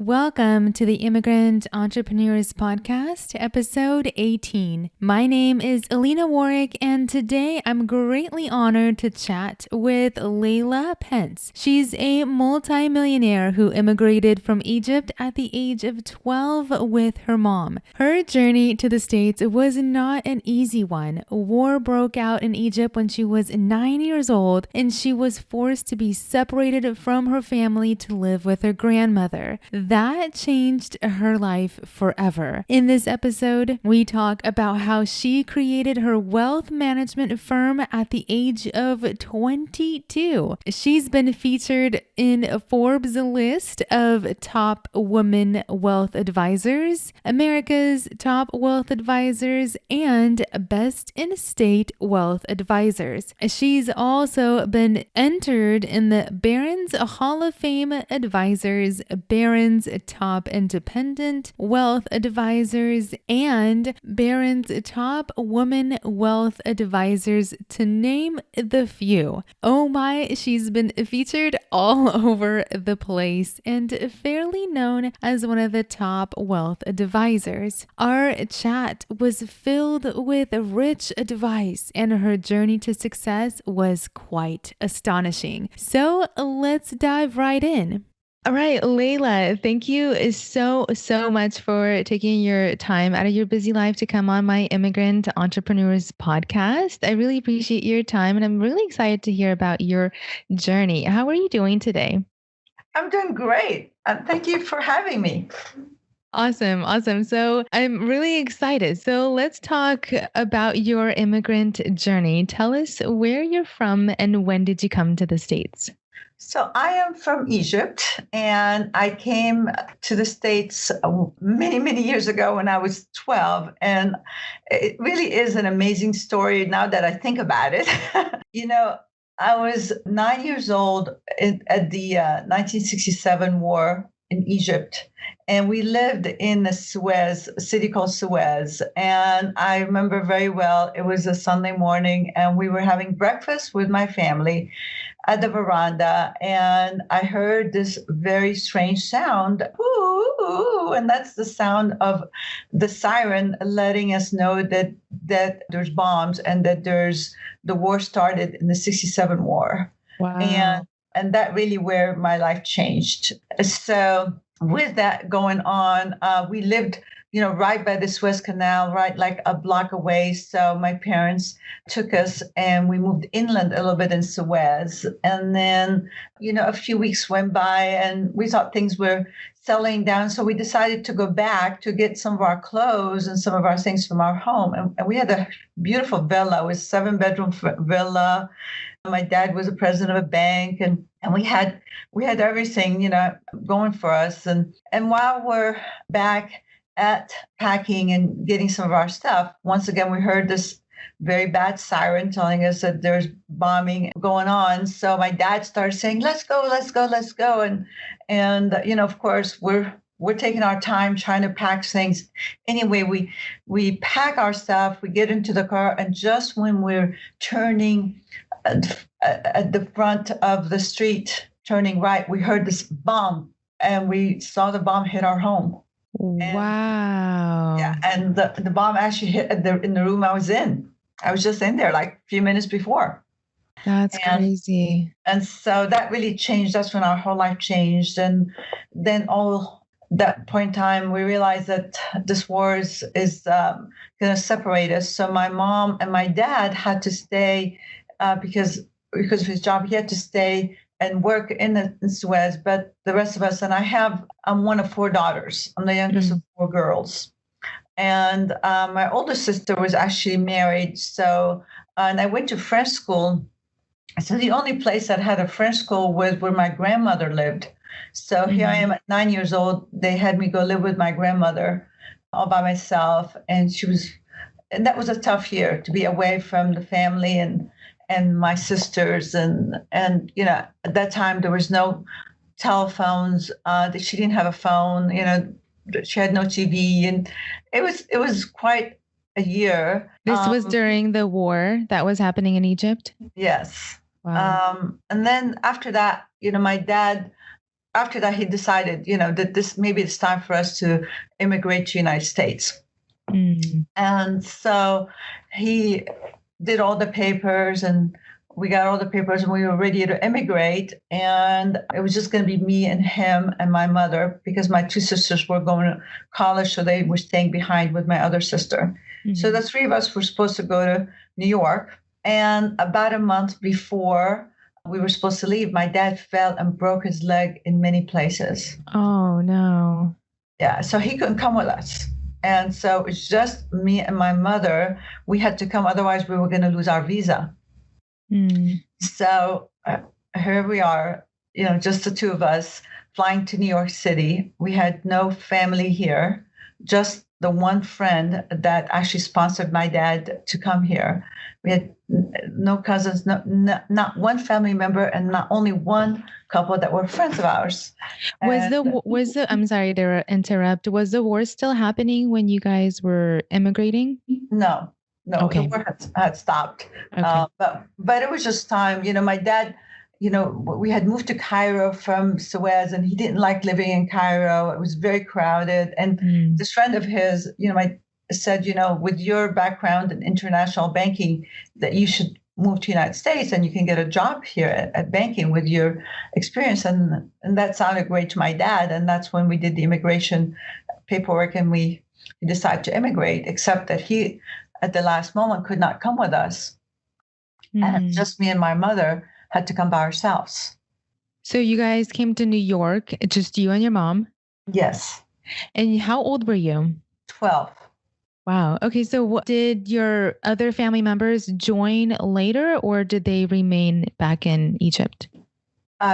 Welcome to the Immigrant Entrepreneurs Podcast, episode 18. My name is Alina Warwick, and today I'm greatly honored to chat with Laila Pence. She's a multimillionaire who immigrated from Egypt at the age of 12 with her mom. Her journey to the States was not an easy one. War broke out in Egypt when she was 9 years old, and she was forced to be separated from her family to live with her grandmother. That changed her life forever. In this episode, we talk about how she created her wealth management firm at the age of 22. She's been featured in Forbes' list of top women wealth advisors, America's top wealth advisors, and best in state wealth advisors. She's also been entered in the Barron's Hall of Fame advisors, Barron's Top Independent Wealth Advisors, and Barron's Top Women Wealth Advisors, to name the few. Oh my, she's been featured all over the place and fairly known as one of the top wealth advisors. Our chat was filled with rich advice, and her journey to success was quite astonishing. So let's dive right in. All right, Laila, thank you so much for taking your time out of your busy life to come on my Immigrant Entrepreneurs podcast. I really appreciate your time, and I'm really excited to hear about your journey. How are you doing today? I'm doing great. Thank you for having me. Awesome. So I'm really excited. So let's talk about your immigrant journey. Tell us where you're from and when did you come to the States? So I am from Egypt, and I came to the States many years ago when I was 12. And it really is an amazing story now that I think about it. I was 9 years old at the 1967 war in Egypt, and we lived in a city called Suez. And I remember very well, it was a Sunday morning, and we were having breakfast with my family at the veranda, and I heard this very strange sound, ooh, and that's the sound of the siren letting us know that there's bombs and that the war started in the 67 war. Wow. And that really where my life changed. So with that going on, we lived right by the Suez Canal, right like a block away. So my parents took us and we moved inland a little bit in Suez. And then, a few weeks went by and we thought things were settling down. So we decided to go back to get some of our clothes and some of our things from our home. And we had a beautiful villa. It was a 7-bedroom villa. My dad was the president of a bank, and we had everything, going for us. And while we're back at packing and getting some of our stuff, once again, we heard this very bad siren telling us that there's bombing going on. So my dad started saying, let's go. And of course, we're taking our time trying to pack things. Anyway, we pack our stuff, we get into the car, and just when we're turning at the front of the street, turning right, we heard this bomb, and we saw the bomb hit our home. Wow. Yeah, and the bomb actually hit in the room I was in. I was just in there like a few minutes before. That's crazy. And so that really changed. That's when our whole life changed. And then all that point in time, we realized that this war is going to separate us. So my mom and my dad had to stay because of his job. He had to stay and work in Suez, but the rest of us, and I'm one of 4 daughters. I'm the youngest of 4 girls. And my older sister was actually married. So, and I went to French school. So the only place that had a French school was where my grandmother lived. So here I am at 9 years old. They had me go live with my grandmother all by myself. And that was a tough year to be away from the family and my sisters. And at that time, there was no telephones. She didn't have a phone, she had no TV. And it was quite a year. This was during the war that was happening in Egypt? Yes. Wow. And then after that, my dad after that, he decided, that maybe it's time for us to immigrate to the United States. And so he did all the papers, and we got all the papers, and we were ready to immigrate. And it was just going to be me and him and my mother, because my two sisters were going to college, so they were staying behind with my other sister. So the three of us were supposed to go to New York. And about a month before we were supposed to leave, my dad fell and broke his leg in many places. Oh, no. Yeah, so he couldn't come with us. And so it's just me and my mother. We had to come, otherwise we were going to lose our visa. So here we are, just the two of us flying to New York City. We had no family here, just the one friend that actually sponsored my dad to come here. We had no cousins, not one family member, and not only one couple that were friends of ours. I'm sorry to interrupt. Was the war still happening when you guys were immigrating? No, Okay. The war had stopped. Okay. But it was just time. My dad, we had moved to Cairo from Suez, and he didn't like living in Cairo. It was very crowded. And this friend of his, said, with your background in international banking, that you should move to the United States and you can get a job here at banking with your experience. And that sounded great to my dad. And that's when we did the immigration paperwork, and we decided to immigrate, except that he, at the last moment, could not come with us. And just me and my mother had to come by ourselves. So you guys came to New York, just you and your mom? Yes. And how old were you? 12. Wow. Okay. So did your other family members join later, or did they remain back in Egypt?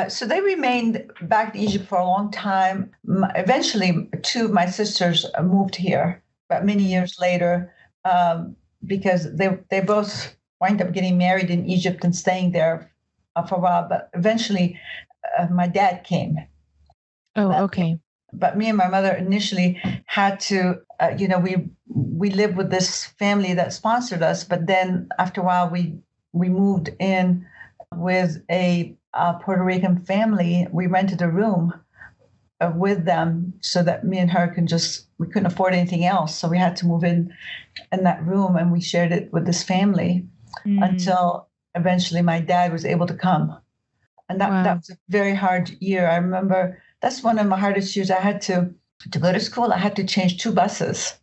So they remained back in Egypt for a long time. Eventually, two of my sisters moved here, but many years later, because they both wind up getting married in Egypt and staying there for a while. But eventually, my dad came. Oh, okay. But me and my mother initially had to, we lived with this family that sponsored us. But then after a while, we moved in with a Puerto Rican family. We rented a room with them so that me and her we couldn't afford anything else. So we had to move in that room, and we shared it with this family until eventually my dad was able to come. And that was a very hard year. I remember that's one of my hardest years. I had to go to school. I had to change 2 buses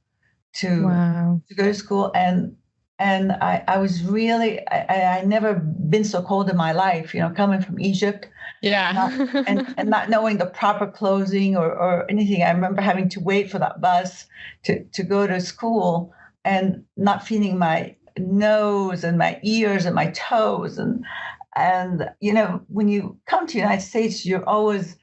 to go to school. And I was really, I never been so cold in my life, coming from Egypt. Yeah. and not knowing the proper clothing or anything. I remember having to wait for that bus to go to school and not feeling my nose and my ears and my toes. And when you come to the United States, you're always,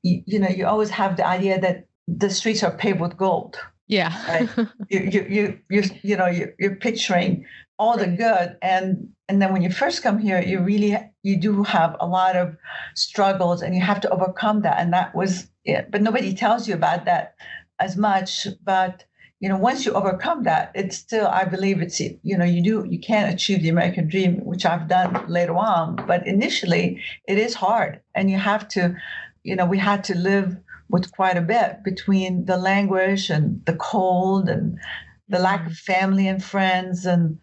you always have the idea that the streets are paved with gold. Yeah. Right? You're picturing all the good. And then when you first come here, you do have a lot of struggles, and you have to overcome that. And that was it. But nobody tells you about that as much. But, once you overcome that, it's still, I believe it's, you can achieve the American dream, which I've done later on. But initially it is hard, and you have to, we had to live with quite a bit between the language and the cold and the lack of family and friends, and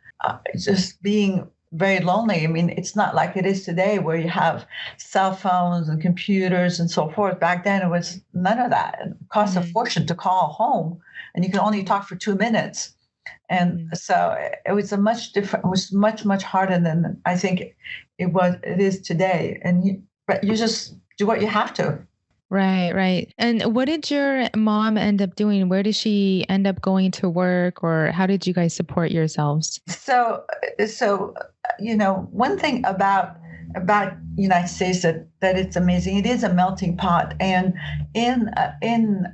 just being very lonely. I mean, it's not like it is today where you have cell phones and computers and so forth. Back then, it was none of that. It cost a fortune to call home, and you can only talk for 2 minutes. And so it was it was much, much harder than I think it is today. But you just do what you have to. Right. And what did your mom end up doing? Where did she end up going to work, or how did you guys support yourselves? So one thing about United States that it's amazing. It is a melting pot. And in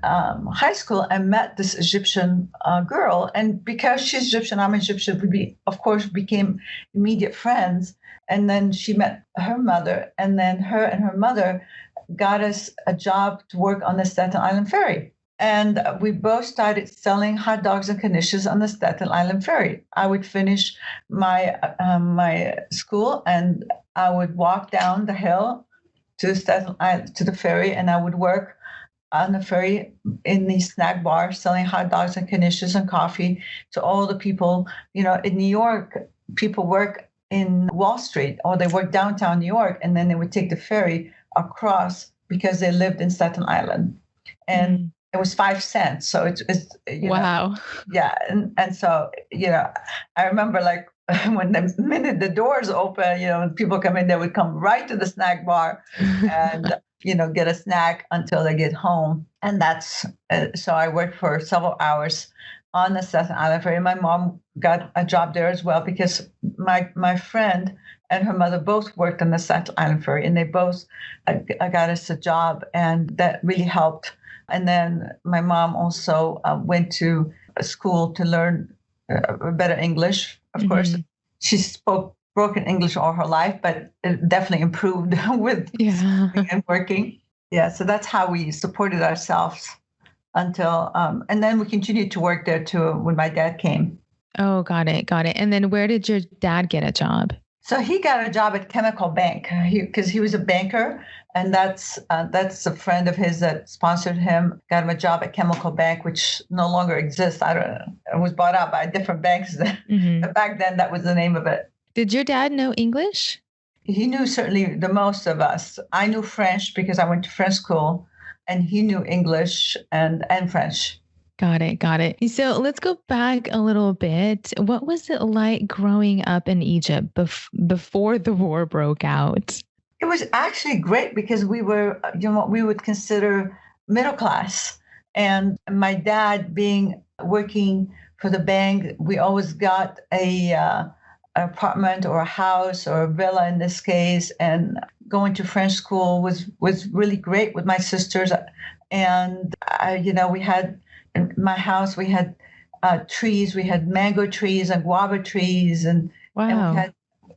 high school, I met this Egyptian girl, and because she's Egyptian, I'm Egyptian. We of course became immediate friends. And then she met her mother, and then her and her mother got us a job to work on the Staten Island ferry. And we both started selling hot dogs and knishes on the Staten Island ferry. I would finish my school, and I would walk down the hill to Staten Island, to the ferry, and I would work on the ferry in the snack bar selling hot dogs and knishes and coffee to all the people. In New York, people work in Wall Street or they work downtown New York, and then they would take the ferry across because they lived in Staten Island. And it was 5 cents. So it's wow. Yeah. And so, I remember like when the minute the doors open, when people come in, they would come right to the snack bar and, get a snack until they get home. And that's, so I worked for several hours on the Staten Island ferry. My mom got a job there as well because my friend and her mother both worked on the Staten Island ferry, and they both got us a job, and that really helped. And then my mom also went to a school to learn better English. Of course, she spoke broken English all her life, but it definitely improved with and working. Yeah, so that's how we supported ourselves until, and then we continued to work there too when my dad came. Oh, got it. And then where did your dad get a job? So he got a job at Chemical Bank because he was a banker, and that's a friend of his that sponsored him. Got him a job at Chemical Bank, which no longer exists. I don't know. It was bought out by different banks. But back then, that was the name of it. Did your dad know English? He knew certainly the most of us. I knew French because I went to French school, and he knew English and French. Got it. So let's go back a little bit. What was it like growing up in Egypt before the war broke out? It was actually great because we were, what we would consider middle class. And my dad working for the bank, we always got an apartment or a house or a villa in this case. And going to French school was really great with my sisters. And, we had, in my house, we had trees. We had mango trees and guava trees, and wow.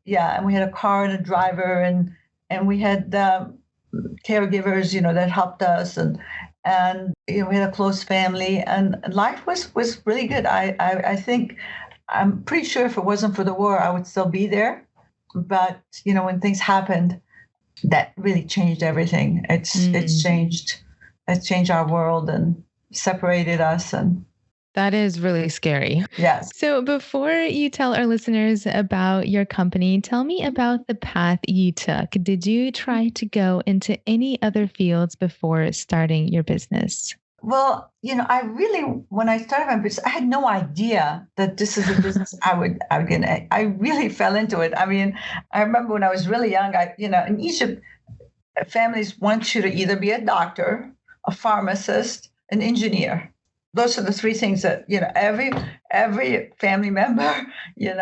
And we had a car and a driver, and we had caregivers, that helped us, and we had a close family, and life was really good. I think I'm pretty sure if it wasn't for the war, I would still be there. But when things happened, that really changed everything. It's changed our world and separated us. And that is really scary. Yes. So before you tell our listeners about your company, tell me about the path you took. Did you try to go into any other fields before starting your business? Well, when I started my business, I had no idea that this is a business I would get in. I really fell into it. I mean, I remember when I was really young, in Egypt, families want you to either be a doctor, a pharmacist, an engineer. Those are the three things that, every family member, you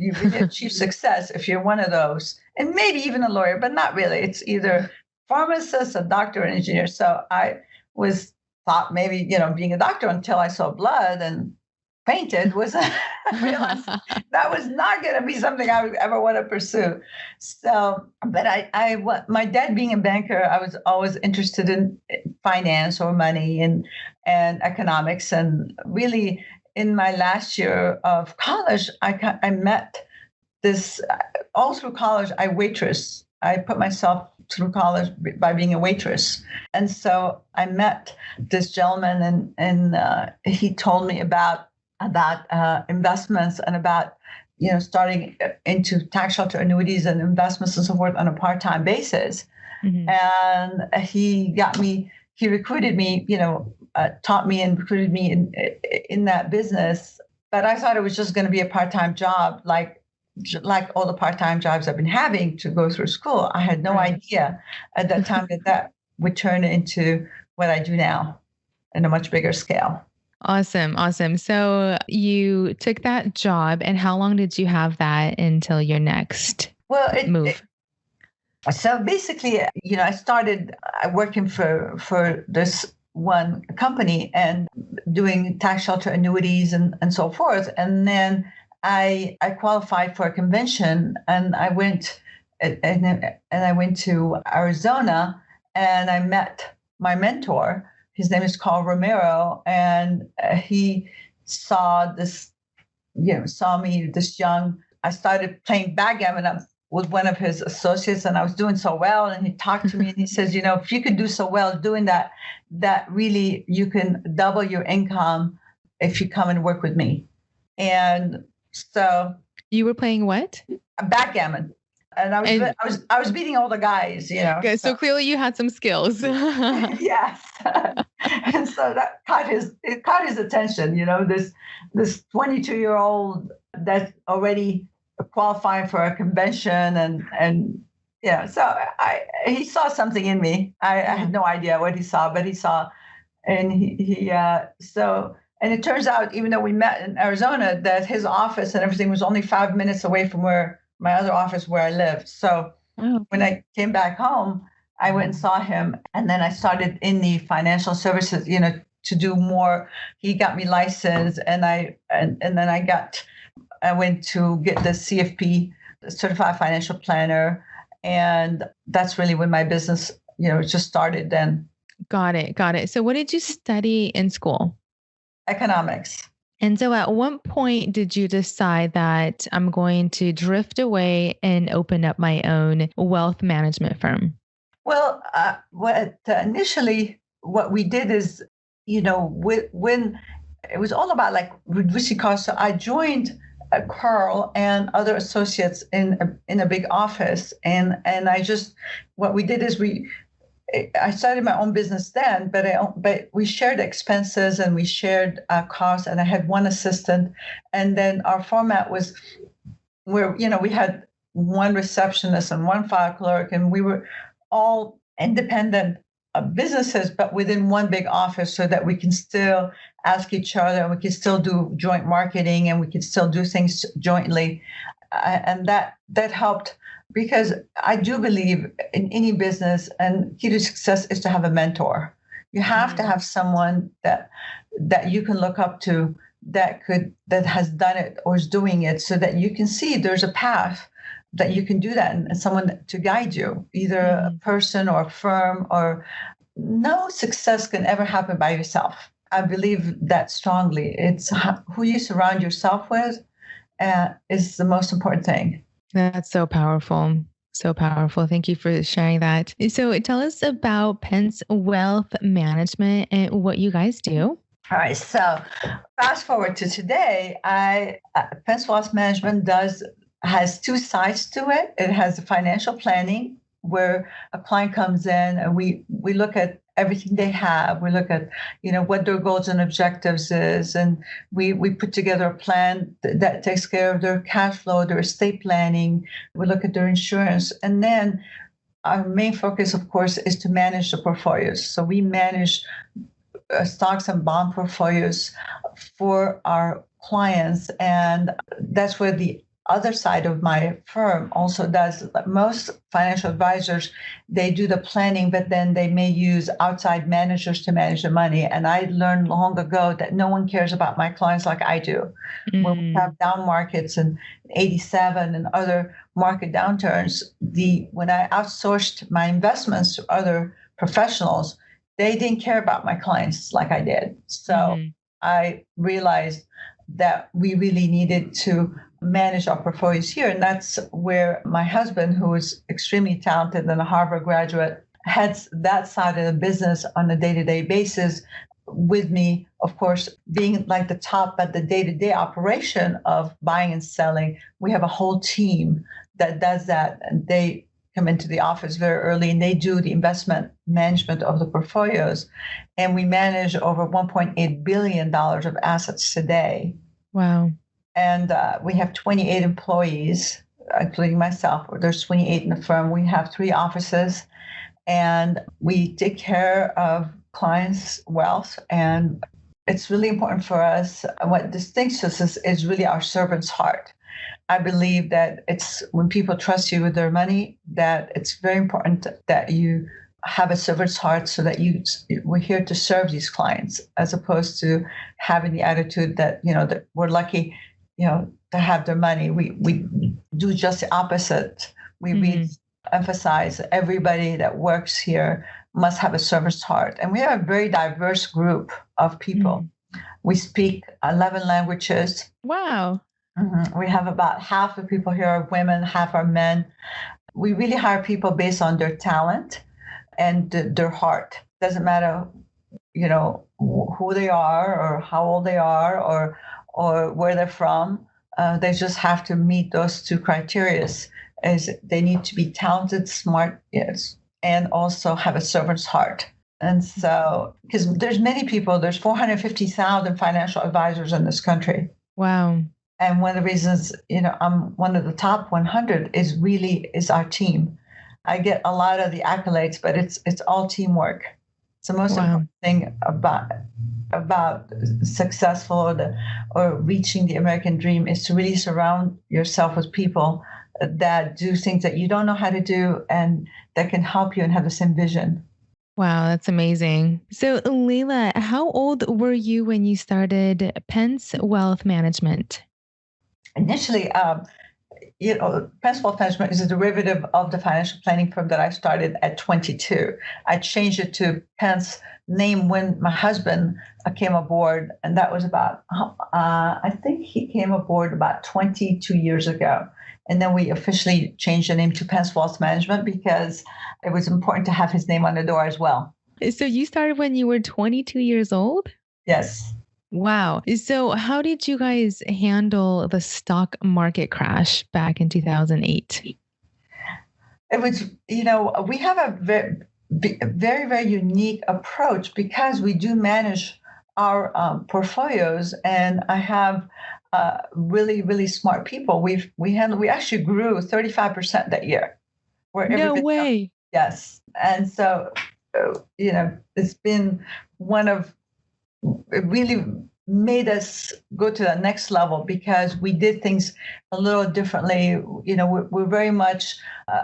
really achieve success if you're one of those. And maybe even a lawyer, but not really. It's either pharmacist, a doctor, an engineer. So I thought maybe, being a doctor until I saw blood and fainted I realized that was not going to be something I would ever want to pursue. So, but my dad being a banker, I was always interested in finance or money and economics. And really in my last year of college, I met this, all through college, I put myself through college by being a waitress. And so I met this gentleman and he told me about investments and about, starting into tax shelter annuities and investments and so forth on a part-time basis. And he recruited me, taught me and recruited me in that business. But I thought it was just going to be a part-time job, like all the part-time jobs I've been having to go through school. I had no idea at that time that would turn into what I do now in a much bigger scale. Awesome. So you took that job, and how long did you have that until your next move? So basically, I started working for this one company and doing tax shelter annuities and so forth. And then I qualified for a convention, and I went to Arizona, and I met my mentor. His name is Carl Romero, and he saw me this young. I started playing backgammon. with one of his associates, and I was doing so well. And he talked to me and he says, if you could do so well doing that, that really you can double your income if you come and work with me. And so you were playing what? Backgammon. And I was beating all the guys, Okay, so clearly you had some skills. Yes. And so that caught his attention, this 22-year-old that's already qualifying for a convention and so he saw something in me. I had no idea what he saw, but he saw, and and it turns out, even though we met in Arizona, that his office and everything was only 5 minutes away from where my other office where I lived. So when I came back home, I went and saw him, and then I started in the financial services, to do more. He got me licensed, and then I went to get the CFP, Certified Financial Planner, and that's really when my business, just started then. Got it. So what did you study in school? Economics. And so at what point did you decide that I'm going to drift away and open up my own wealth management firm? Well, initially what we did is, when it was all about like reducing costs. So I joined Carl and other associates in a big office, and what we did is I started my own business then, but we shared expenses and we shared costs, and I had one assistant, and then our format was where we had one receptionist and one file clerk, and we were all independent businesses, but within one big office, so that we can still ask each other, and we can still do joint marketing, and we can still do things jointly, and that helped. Because I do believe in any business, and key to success is to have a mentor. You have to have someone that you can look up to that has done it or is doing it, so that you can see there's a path that you can do that, and someone to guide you, either a person or a firm. Or no success can ever happen by yourself. I believe that strongly. It's who you surround yourself with is the most important thing. That's so powerful. So powerful. Thank you for sharing that. So tell us about Pence Wealth Management and what you guys do. All right. So fast forward to today, Pence Wealth Management has two sides to it. It has the financial planning, where a client comes in and we look at everything they have. We look at, what their goals and objectives is. And we put together a plan that takes care of their cash flow, their estate planning. We look at their insurance. And then our main focus, of course, is to manage the portfolios. So we manage stocks and bond portfolios for our clients. And that's where the other side of my firm also does. Most financial advisors, they do the planning, but then they may use outside managers to manage the money. And I learned long ago that no one cares about my clients like I do. When we have down markets in 87 and other market downturns, when I outsourced my investments to other professionals, they didn't care about my clients like I did. So I realized that we really needed to manage our portfolios here. And that's where my husband, who is extremely talented and a Harvard graduate, heads that side of the business on a day-to-day basis with me, of course, being like the top at the day-to-day operation of buying and selling. We have a whole team that does that, and they come into the office very early and they do the investment management of the portfolios. And we manage over $1.8 billion of assets today. Wow. And we have 28 employees, including myself. There's 28 in the firm. We have 3 offices, and we take care of clients' wealth. And it's really important for us. What distinguishes us is really our servant's heart. I believe that it's when people trust you with their money, that it's very important that you have a servant's heart, so that we're here to serve these clients, as opposed to having the attitude that, that we're lucky, to have their money. We do just the opposite. We emphasize everybody that works here must have a servant's heart. And we have a very diverse group of people. We speak 11 languages. Wow. We have about half the people here are women, half are men. We really hire people based on their talent and their heart. Doesn't matter, who they are or how old they are or where they're from. They just have to meet those two criteria. Is they need to be talented, smart, yes, and also have a servant's heart. And so, because there's many people, there's 450,000 financial advisors in this country. Wow. And one of the reasons, I'm one of the top 100 is our team. I get a lot of the accolades, but it's all teamwork. It's the most important thing about successful or reaching the American dream is to really surround yourself with people that do things that you don't know how to do and that can help you and have the same vision. Wow, that's amazing. So, Laila, how old were you when you started Pence Wealth Management? Initially, Pence Wealth Management is a derivative of the financial planning firm that I started at 22. I changed it to Pence name when my husband came aboard, and that was about, I think he came aboard about 22 years ago. And then we officially changed the name to Pence Wealth Management because it was important to have his name on the door as well. So you started when you were 22 years old? Yes. Wow. So how did you guys handle the stock market crash back in 2008? It was, we have a very, very unique approach because we do manage our portfolios, and I have really, really smart people. We actually grew 35% that year. No way. Yes. And so, it's been it really made us go to the next level because we did things a little differently. We're very much,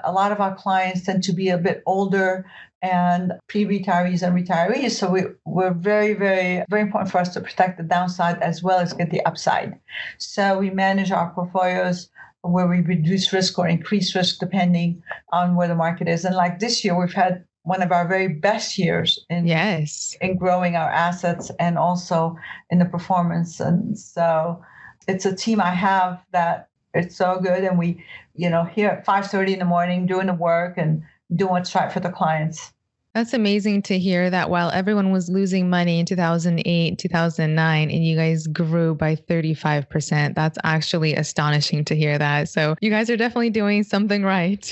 a lot of our clients tend to be a bit older and pre-retirees and retirees. So we're very, very, very important for us to protect the downside as well as get the upside. So we manage our portfolios where we reduce risk or increase risk depending on where the market is. And like this year, we've had one of our very best years in growing our assets and also in the performance. And so it's a team I have that it's so good. And we, here at 5:30 in the morning doing the work and doing what's right for the clients. That's amazing to hear that while everyone was losing money in 2008, 2009, and you guys grew by 35%. That's actually astonishing to hear that. So you guys are definitely doing something right.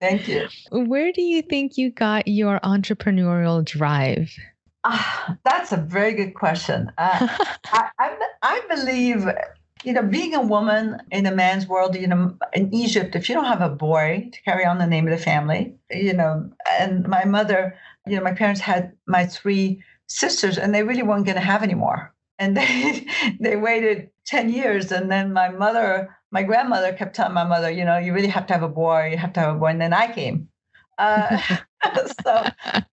Thank you. Where do you think you got your entrepreneurial drive? That's a very good question. I believe, being a woman in a man's world, in Egypt, if you don't have a boy to carry on the name of the family, and my mother, my parents had my three sisters and they really weren't going to have any more. And they waited 10 years. And then my grandmother kept telling my mother, you really have to have a boy, you have to have a boy. And then I came. So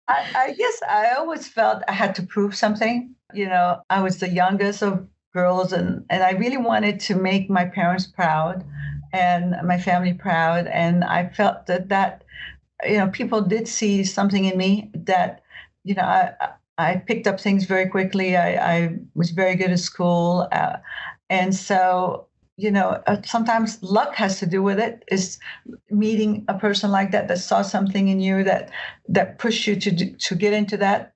I guess I always felt I had to prove something. I was the youngest of girls, and I really wanted to make my parents proud and my family proud. And I felt that people did see something in me that, I picked up things very quickly. I was very good at school. And so, sometimes luck has to do with it, is meeting a person like that saw something in you that pushed you to get into that.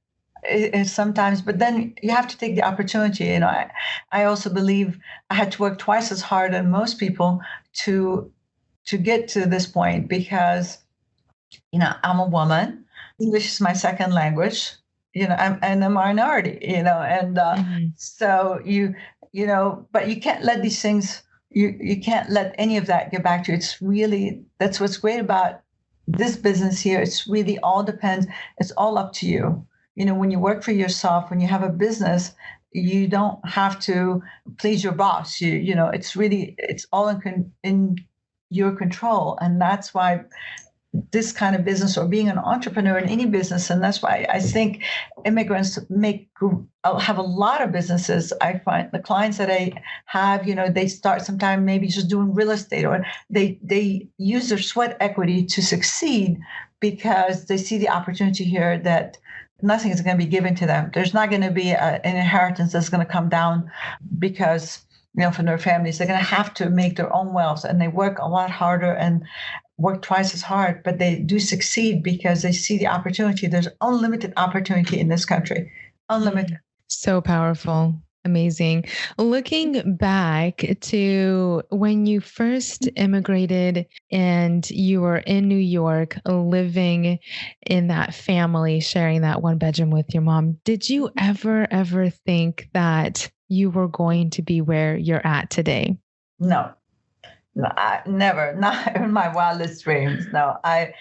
Sometimes, but then you have to take the opportunity. I also believe I had to work twice as hard than most people to get to this point because, I'm a woman. English is my second language. I'm a minority. So but you can't let these things. You can't let any of that get back to you. It's really, that's what's great about this business here. It's really all depends. It's all up to you. When you work for yourself, when you have a business, you don't have to please your boss. It's all in your control. And that's why this kind of business, or being an entrepreneur in any business, and that's why I think immigrants have a lot of businesses. I find the clients that I have, they start sometime maybe just doing real estate, or they use their sweat equity to succeed because they see the opportunity here that nothing is going to be given to them. There's not going to be an inheritance that's going to come down because from their families. They're going to have to make their own wealth, and they work a lot harder and work twice as hard, but they do succeed because they see the opportunity. There's unlimited opportunity in this country, unlimited. So powerful. Amazing. Looking back to when you first immigrated and you were in New York, living in that family, sharing that one bedroom with your mom, did you ever think that you were going to be where you're at today? No, I never, not in my wildest dreams. No, I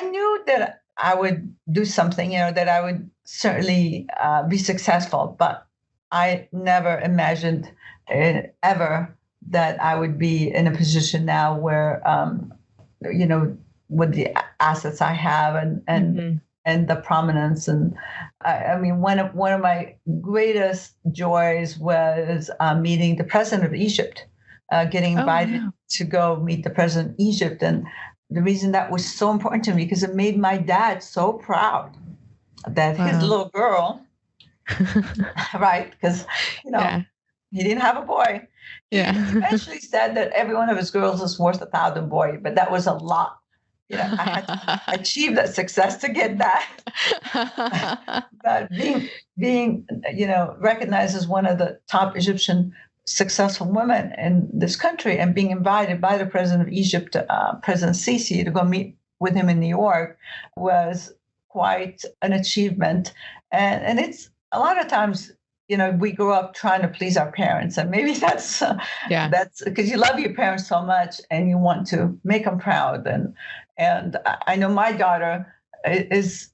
knew that I would do something, that I would certainly be successful, but I never imagined ever that I would be in a position now where, with the assets I have and the prominence. And I mean, one of my greatest joys was meeting the president of Egypt, getting invited to go meet the president of Egypt. And the reason that was so important to me, because it made my dad so proud that his little girl, right? Because, he didn't have a boy. He eventually said that every one of his girls is worth 1,000 boys, but that was a lot. I had to achieve that success to get that. But being recognized as one of the top Egyptian successful women in this country and being invited by the president of Egypt, President Sisi, to go meet with him in New York was quite an achievement. And it's a lot of times, we grow up trying to please our parents, and maybe that's because you love your parents so much and you want to make them proud. And I know my daughter is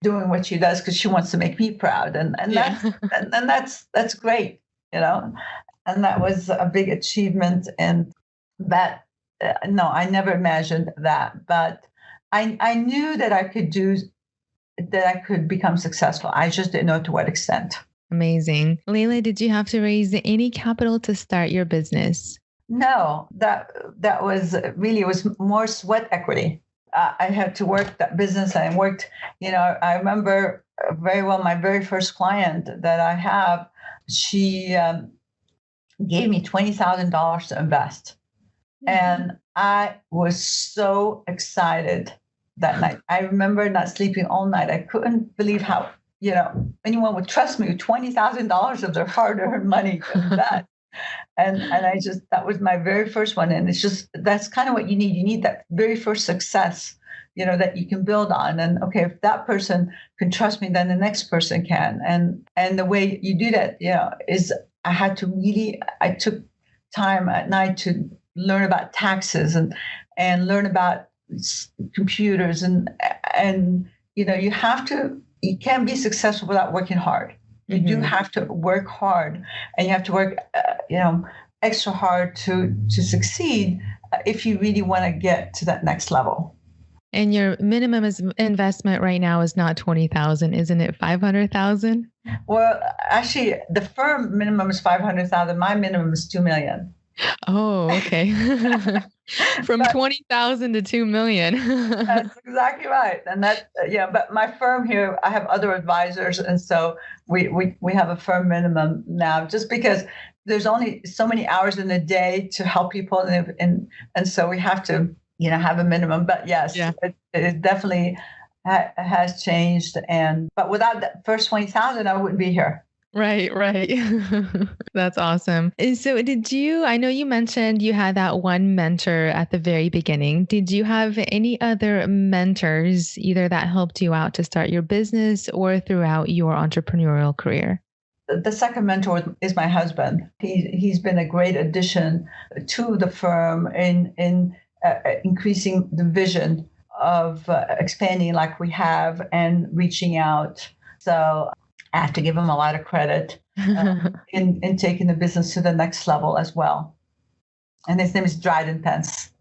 doing what she does because she wants to make me proud, and that's great, and that was a big achievement. And that no, I never imagined that, but I knew that I could become successful. I just didn't know to what extent. Amazing. Laila, did you have to raise any capital to start your business? No, that was really, it was more sweat equity. I had to work that business, and I worked, I remember very well my very first client that I have, she gave me $20,000 to invest. And I was so excited that night. I remember not sleeping all night. I couldn't believe how, anyone would trust me with $20,000 of their hard-earned money to invest. And that was my very first one. And it's just, that's kind of what you need. You need that very first success, that you can build on. And okay, if that person can trust me, then the next person can. And the way you do that, is I took time at night to learn about taxes and learn about computers and you can't be successful without working hard. You do have to work hard, and you have to work, extra hard to succeed if you really want to get to that next level. And your minimum investment right now is not 20,000, isn't it? 500,000? Well, actually, the firm minimum is 500,000. My minimum is 2 million. Oh, okay. From 20,000 to 2 million. That's exactly right. And but my firm here, I have other advisors. And so we have a firm minimum now, just because there's only so many hours in the day to help people. And so we have to, have a minimum. But yes, it definitely has changed. But without that first 20,000, I wouldn't be here. Right. That's awesome. And so I know you mentioned you had that one mentor at the very beginning. Did you have any other mentors, either that helped you out to start your business or throughout your entrepreneurial career? The second mentor is my husband. He's been a great addition to the firm in increasing the vision of expanding like we have and reaching out. So I have to give him a lot of credit in taking the business to the next level as well. And his name is Dryden Pence.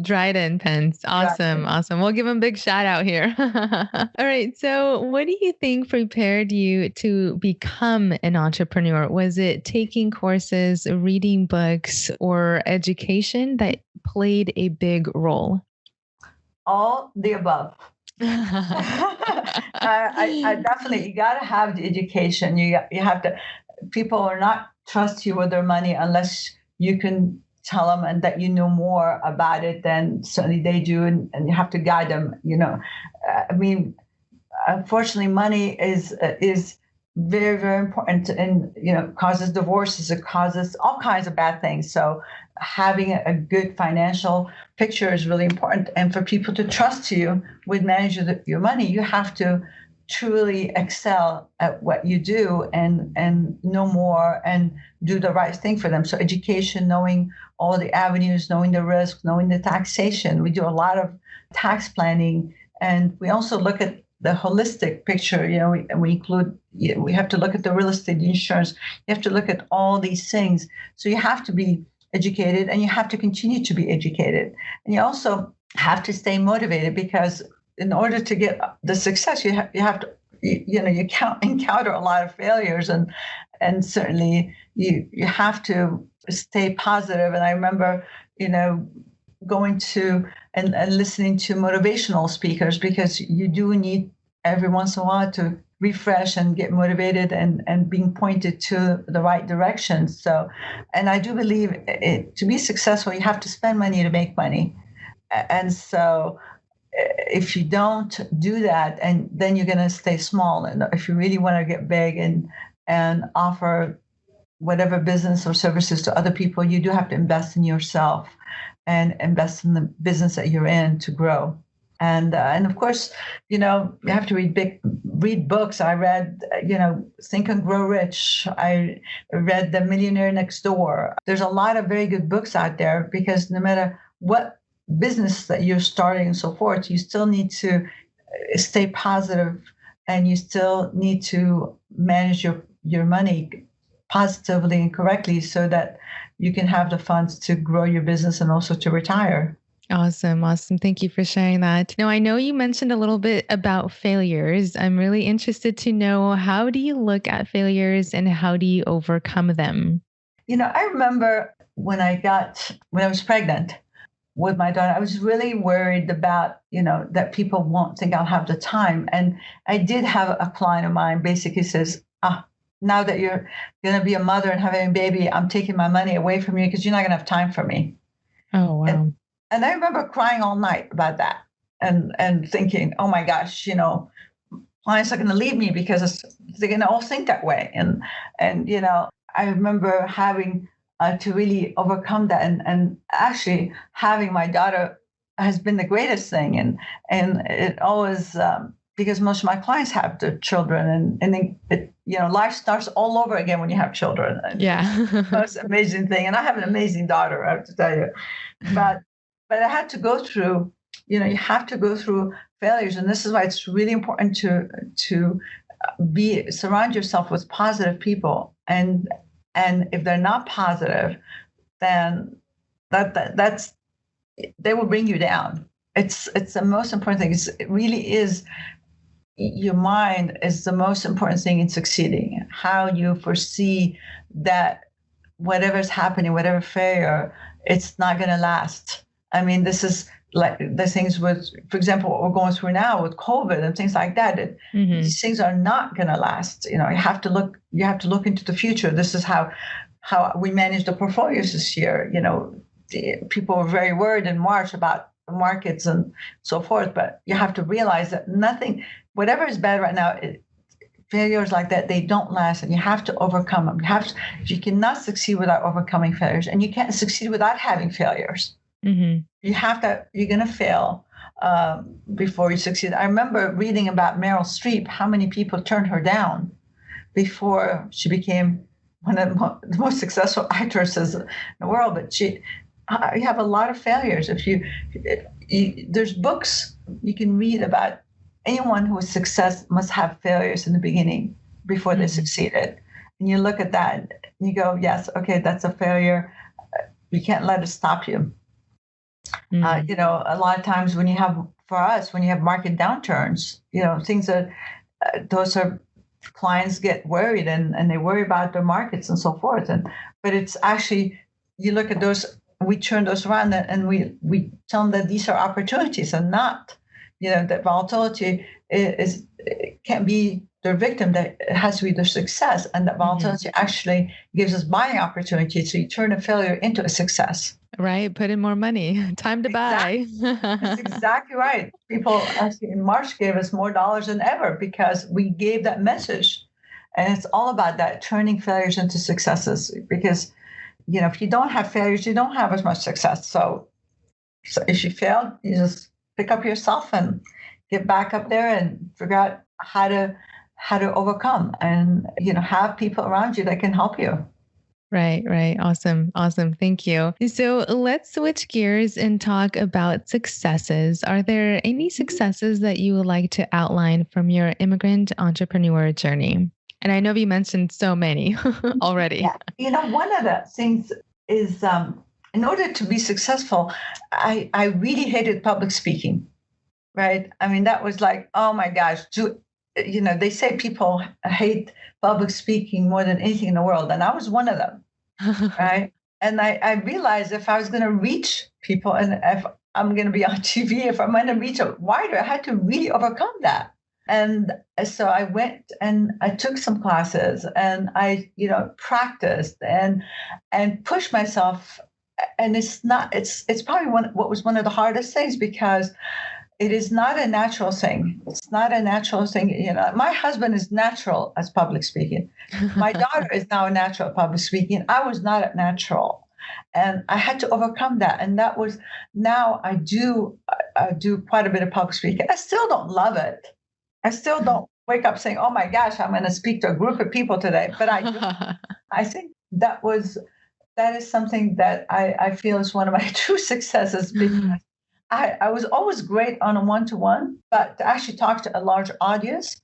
Dryden Pence. Awesome. We'll give him a big shout out here. All right. So what do you think prepared you to become an entrepreneur? Was it taking courses, reading books, or education that played a big role? All the above. I definitely, you got to have the education. You have to, people will not trust you with their money unless you can tell them and that you know more about it than certainly they do, and you have to guide them. I mean, unfortunately, money is very, very important, and causes divorces, it causes all kinds of bad things. So having a good financial picture is really important, and for people to trust you with managing your money, you have to truly excel at what you do and know more and do the right thing for them. So education, knowing all the avenues, knowing the risk, knowing the taxation. We do a lot of tax planning, and we also look at the holistic picture. We include, we have to look at the real estate, the insurance. You have to look at all these things. So you have to be educated, and you have to continue to be educated. And you also have to stay motivated, because in order to get the success, you have to, you encounter a lot of failures, and certainly you have to stay positive. And I remember, going to and listening to motivational speakers, because you do need every once in a while to refresh and get motivated and being pointed to the right direction. So, and I do believe to be successful, you have to spend money to make money. And so if you don't do that, and then you're going to stay small. And if you really want to get big and offer whatever business or services to other people, you do have to invest in yourself and invest in the business that you're in to grow. And of course, you have to read books. I read, Think and Grow Rich. I read The Millionaire Next Door. There's a lot of very good books out there, because no matter what business that you're starting and so forth, you still need to stay positive, and you still need to manage your money positively and correctly, so that you can have the funds to grow your business and also to retire. Awesome. Thank you for sharing that. Now, I know you mentioned a little bit about failures. I'm really interested to know, how do you look at failures and how do you overcome them? I remember when I was pregnant with my daughter, I was really worried about, that people won't think I'll have the time. And I did have a client of mine basically says, now that you're going to be a mother and having a baby, I'm taking my money away from you because you're not going to have time for me. Oh, wow. And I remember crying all night about that and thinking, oh my gosh, clients are going to leave me because they're going to all think that way. And I remember having to really overcome that, and actually having my daughter has been the greatest thing. And it always, because most of my clients have their children, and then life starts all over again when you have children. Yeah. That's an amazing thing. And I have an amazing daughter, I have to tell you. But I had to go through, you have to go through failures. And this is why it's really important to surround yourself with positive people. And if they're not positive, then that's they will bring you down. It's the most important thing. It really is. Your mind is the most important thing in succeeding. How you foresee that whatever's happening, whatever failure, it's not going to last. I mean, this is like the things with, for example, what we're going through now with COVID and things like that. These things are not going to last. You have to look into the future. This is how we managed the portfolios this year. People were very worried in March about the markets and so forth, but you have to realize that whatever is bad right now, failures like that, they don't last, and you have to overcome them. You cannot succeed without overcoming failures, and you can't succeed without having failures. Mm-hmm. You're going to fail before you succeed. I remember reading about Meryl Streep, how many people turned her down before she became one of the most successful actresses in the world. But you have a lot of failures. There's books you can read about anyone who is success must have failures in the beginning before they succeeded. And you look at that and you go, yes, okay, that's a failure. You can't let it stop you. A lot of times when you have market downturns, things that those are clients get worried and they worry about their markets and so forth. But it's actually, you look at those, we turn those around and we tell them that these are opportunities and not, that volatility can be their victim, that it has to be their success. And that volatility actually gives us buying opportunity to turn a failure into a success. Right. Put in more money. Time to buy. That's exactly right. People actually in March gave us more dollars than ever because we gave that message. And it's all about that, turning failures into successes. Because, if you don't have failures, you don't have as much success. So if you fail, you just pick up yourself and get back up there and figure out how to overcome, and have people around you that can help you. Right, right. Awesome. Awesome. Thank you. So let's switch gears and talk about successes. Are there any successes that you would like to outline from your immigrant entrepreneur journey? And I know you mentioned so many already. Yeah. One of the things is, in order to be successful, I really hated public speaking, right? I mean, that was like, oh my gosh, they say people hate public speaking more than anything in the world. And I was one of them, right? And I realized if I was going to reach people and if I'm going to be on TV, if I'm going to reach a wider, I had to really overcome that. And so I went and I took some classes and I, practiced and pushed myself. And it's probably what was one of the hardest things, because it is not a natural thing. It's not a natural thing. My husband is natural as public speaking. My daughter is now a natural at public speaking. I was not a natural. And I had to overcome that. And that was, now I do quite a bit of public speaking. I still don't love it. I still don't wake up saying, oh my gosh, I'm going to speak to a group of people today. But I think that is something that I feel is one of my true successes, because I was always great on a one-to-one, but to actually talk to a large audience,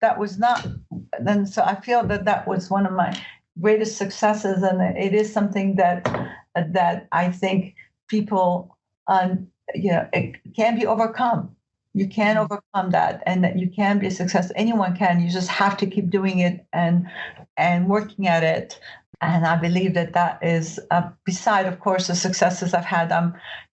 that was not. And so I feel that was one of my greatest successes, and it is something that I think people, it can be overcome. You can overcome that, and that you can be a success. Anyone can. You just have to keep doing it and working at it. And I believe that is, beside, of course, the successes I've had.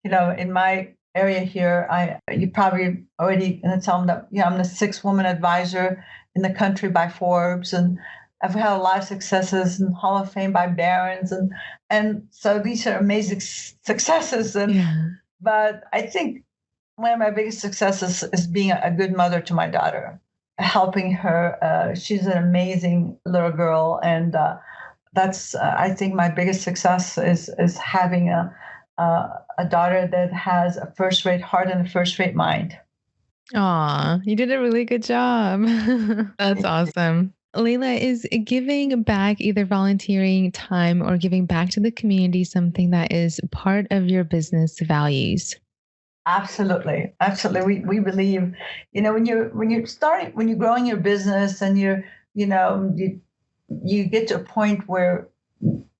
In my area here, you probably already going to tell them that I'm the 6th woman advisor in the country by Forbes, and I've had a lot of successes in Hall of Fame by Barron's, and so these are amazing successes. But I think one of my biggest successes is being a good mother to my daughter, helping her. She's an amazing little girl, and that's I think my biggest success is having a daughter that has a first-rate heart and a first-rate mind. Aw, you did a really good job. That's awesome. Laila, is giving back, either volunteering time or giving back to the community, something that is part of your business values? Absolutely. Absolutely. We believe, when you're growing your business and you get to a point where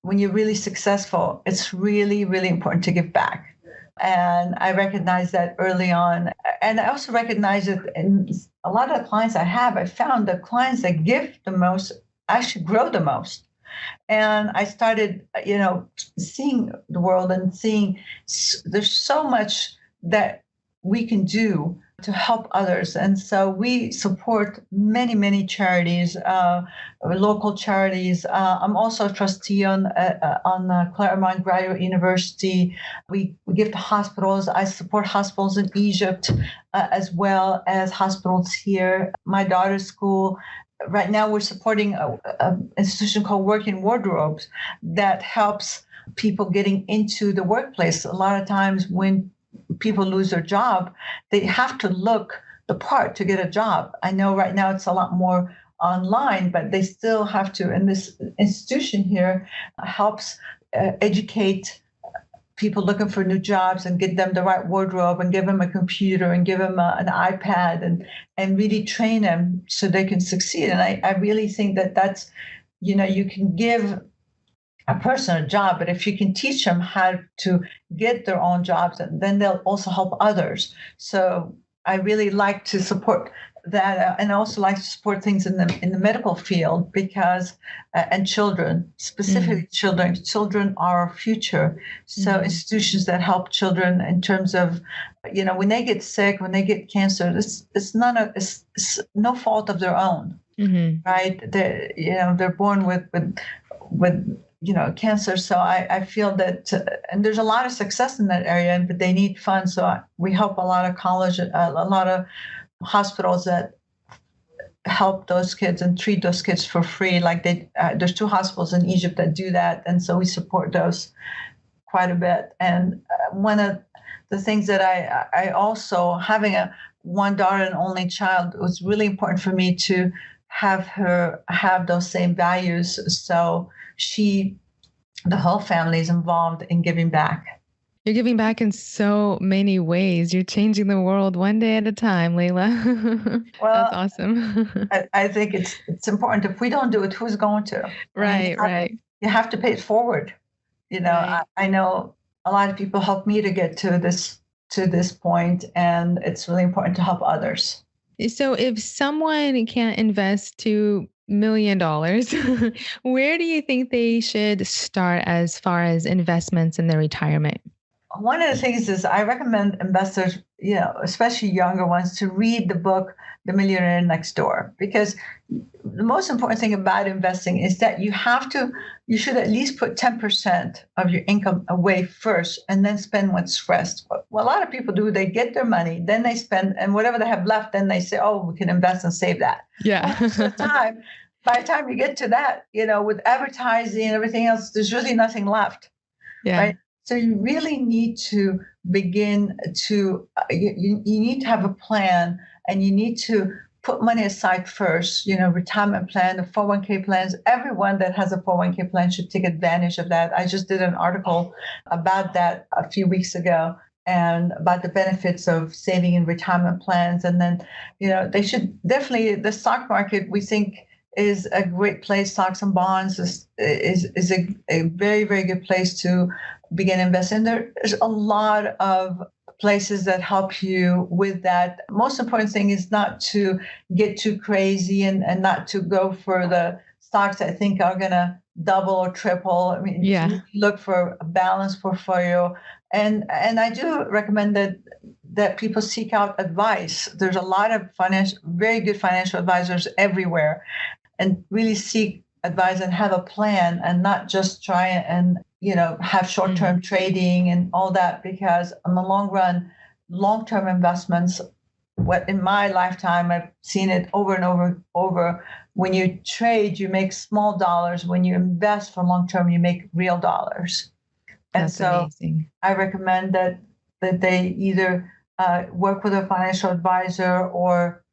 when you're really successful, it's really, really important to give back. And I recognize that early on. And I also recognize that in a lot of the clients I found the clients that give the most actually grow the most. And I started, seeing the world and seeing there's so much that we can do to help others. And so we support many, many charities, local charities. I'm also a trustee on Claremont Graduate University. We give to hospitals. I support hospitals in Egypt, as well as hospitals here. My daughter's school. Right now, we're supporting an institution called Working Wardrobes that helps people getting into the workplace. A lot of times when people lose their job, they have to look the part to get a job. I know right now it's a lot more online, but they still have to. And this institution here helps educate people looking for new jobs and get them the right wardrobe and give them a computer and give them an iPad and really train them so they can succeed. And I really think that's, you can give a person a job, but if you can teach them how to get their own jobs, then they'll also help others. So I really like to support that, and I also like to support things in the medical field, because and children, specifically children are our future. So institutions that help children in terms of, when they get sick, when they get cancer, it's no fault of their own. right? They're born with cancer. So I feel that, and there's a lot of success in that area, but they need funds. So we help a lot of a lot of hospitals that help those kids and treat those kids for free. Like there's 2 hospitals in Egypt that do that, and so we support those quite a bit. And one of the things that I also, having one daughter and only child, it was really important for me to have her have those same values. So the whole family is involved in giving back. You're giving back in so many ways. You're changing the world one day at a time, Laila. Well, that's awesome. I think it's important. If we don't do it, who's going to? Right, right. You have to pay it forward. Right. I know a lot of people helped me to get to this point, and it's really important to help others. So if someone can't invest $2 million, where do you think they should start as far as investments in their retirement? One of the things is I recommend investors, especially younger ones, to read the book The Millionaire Next Door, because the most important thing about investing is that you should at least put 10% of your income away first and then spend what's rest. What a lot of people do, they get their money, then they spend, and whatever they have left, then they say, oh, we can invest and save that. Yeah. By the time you get to that, with advertising and everything else, there's really nothing left. Yeah. Right? So you really need to begin to, you need to have a plan, and you need to put money aside first, retirement plan, the 401k plans. Everyone that has a 401k plan should take advantage of that. I just did an article about that a few weeks ago, and about the benefits of saving in retirement plans. And then, they should definitely, the stock market, we think, is a great place. Stocks and bonds is a very, very good place to begin investing. There's a lot of places that help you with that. Most important thing is not to get too crazy and not to go for the stocks that I think are going to double or triple. I mean, look for a balanced portfolio. And I do recommend that people seek out advice. There's a lot of very good financial advisors everywhere, and really seek advice and have a plan, and not just try and have short-term trading and all that, because in the long run, long-term investments, what in my lifetime, I've seen it over and over. When you trade, you make small dollars. When you invest for long-term, you make real dollars. And so amazing. I recommend that they either work with a financial advisor or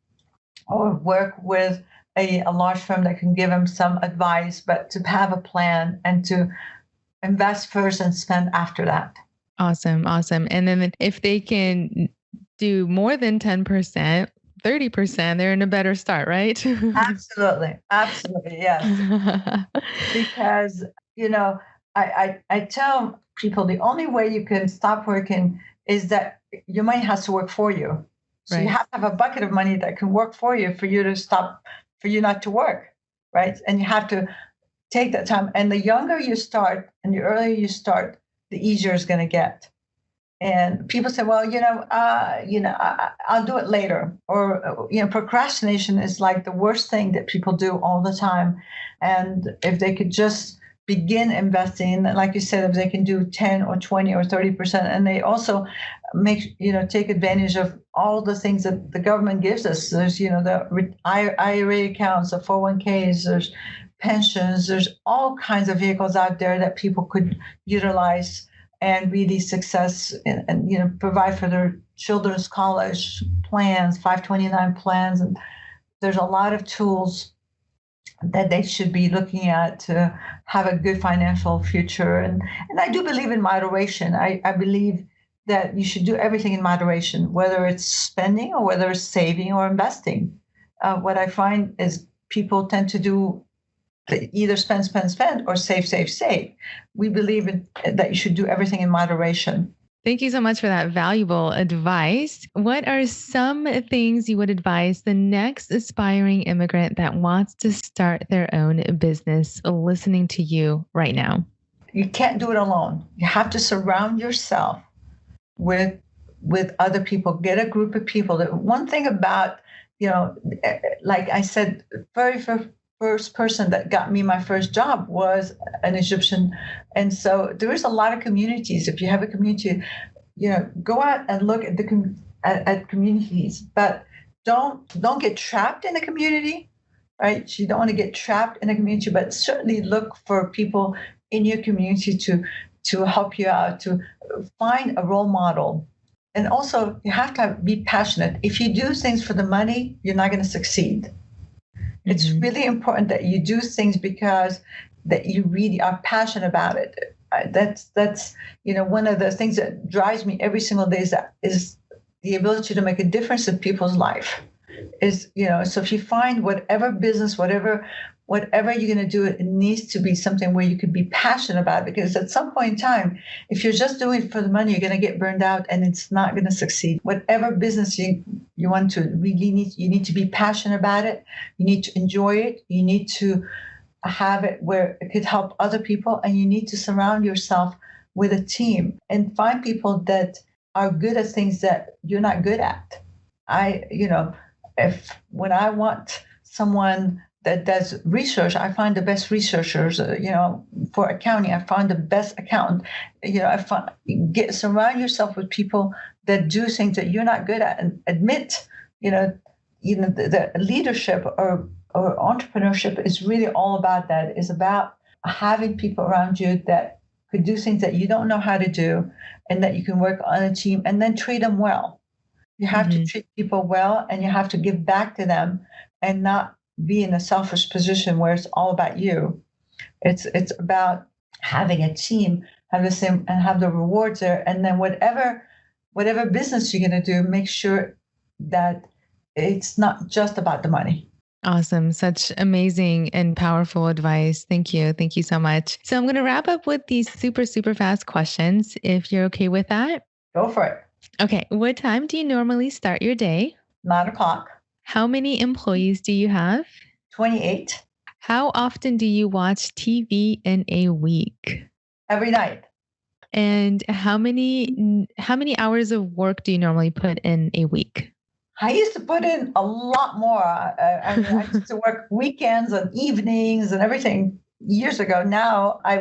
work with a large firm that can give them some advice, but to have a plan and to invest first and spend after that. Awesome. And then if they can do more than 10%, 30%, they're in a better start, right? Absolutely. Yes. Because, I tell people the only way you can stop working is that your money has to work for you. So you have to have a bucket of money that can work for you not to work, right? And you have to take that time. And the younger you start and the earlier you start, the easier it's going to get. And people say, well, I'll do it later. Or, procrastination is like the worst thing that people do all the time. And if they could just begin investing, like you said, if they can do 10 or 20 or 30%, and they also take advantage of all the things that the government gives us. There's, the IRA accounts, the 401ks, there's pensions, there's all kinds of vehicles out there that people could utilize and really success and provide for their children's college plans, 529 plans. And there's a lot of tools that they should be looking at to have a good financial future. And I do believe in moderation. I believe that you should do everything in moderation, whether it's spending or whether it's saving or investing. What I find is people tend to do either spend or save. We believe that you should do everything in moderation. Thank you so much for that valuable advice. What are some things you would advise the next aspiring immigrant that wants to start their own business listening to you right now? You can't do it alone. You have to surround yourself with other people. Get a group of people. One thing about like I said, very first person that got me my first job was an Egyptian. And so there is a lot of communities. If you have a community, go out and look at at communities, but don't get trapped in a community, right? You don't want to get trapped in a community, but certainly look for people in your community to help you out, to find a role model. And also, you have to be passionate. If you do things for the money, you're not going to succeed. It's really important that you do things because that you really are passionate about it. That's one of the things that drives me every single day is the ability to make a difference in people's life. So if you find whatever business, whatever you're going to do, it needs to be something where you could be passionate about it, because at some point in time, if you're just doing it for the money, you're going to get burned out and it's not going to succeed. Whatever business you want to you need to be passionate about it. You need to enjoy it. You need to have it where it could help other people, and you need to surround yourself with a team and find people that are good at things that you're not good at. When I want someone that does research, I find the best researchers. For accounting, I find the best accountant. Surround yourself with people that do things that you're not good at, and admit, the leadership or entrepreneurship is really all about that. It's about having people around you that could do things that you don't know how to do, and that you can work on a team and then treat them well. You have to treat people well, and you have to give back to them and not be in a selfish position where it's all about you. It's about having a team, have the same, and have the rewards there. And then whatever business you're going to do, make sure that it's not just about the money. Awesome. Such amazing and powerful advice. Thank you. Thank you so much. So I'm going to wrap up with these super, super fast questions, if you're okay with that. Go for it. Okay. What time do you normally start your day? 9:00. How many employees do you have? 28. How often do you watch TV in a week? Every night. And how many hours of work do you normally put in a week? I used to put in a lot more. I used to work weekends and evenings and everything years ago. Now I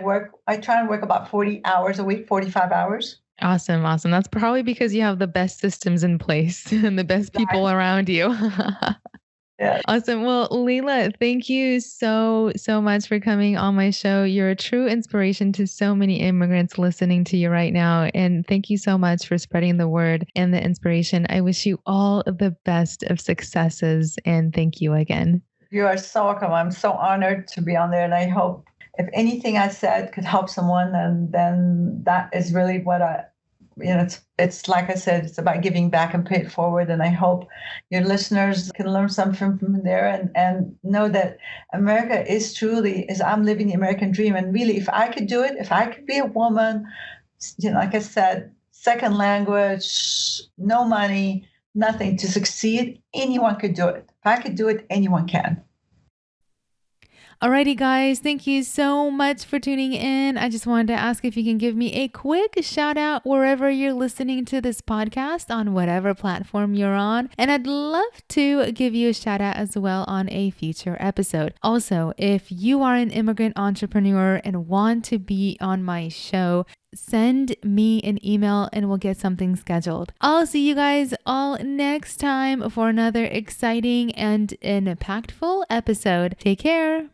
try and work about 40 hours a week, 45 hours. Awesome. Awesome. That's probably because you have the best systems in place and the best people around you. Yeah. Awesome. Well, Laila, thank you so much for coming on my show. You're a true inspiration to so many immigrants listening to you right now. And thank you so much for spreading the word and the inspiration. I wish you all the best of successes. And thank you again. You are so welcome. I'm so honored to be on there. And I hope if anything I said could help someone, and then that is really what it's like I said, it's about giving back and pay it forward. And I hope your listeners can learn something from there and know that America I'm living the American dream. And really, if I could do it, if I could be a woman, like I said, second language, no money, nothing, to succeed, anyone could do it. If I could do it, anyone can. Alrighty, guys, thank you so much for tuning in. I just wanted to ask if you can give me a quick shout out wherever you're listening to this podcast, on whatever platform you're on. And I'd love to give you a shout out as well on a future episode. Also, if you are an immigrant entrepreneur and want to be on my show, send me an email and we'll get something scheduled. I'll see you guys all next time for another exciting and impactful episode. Take care.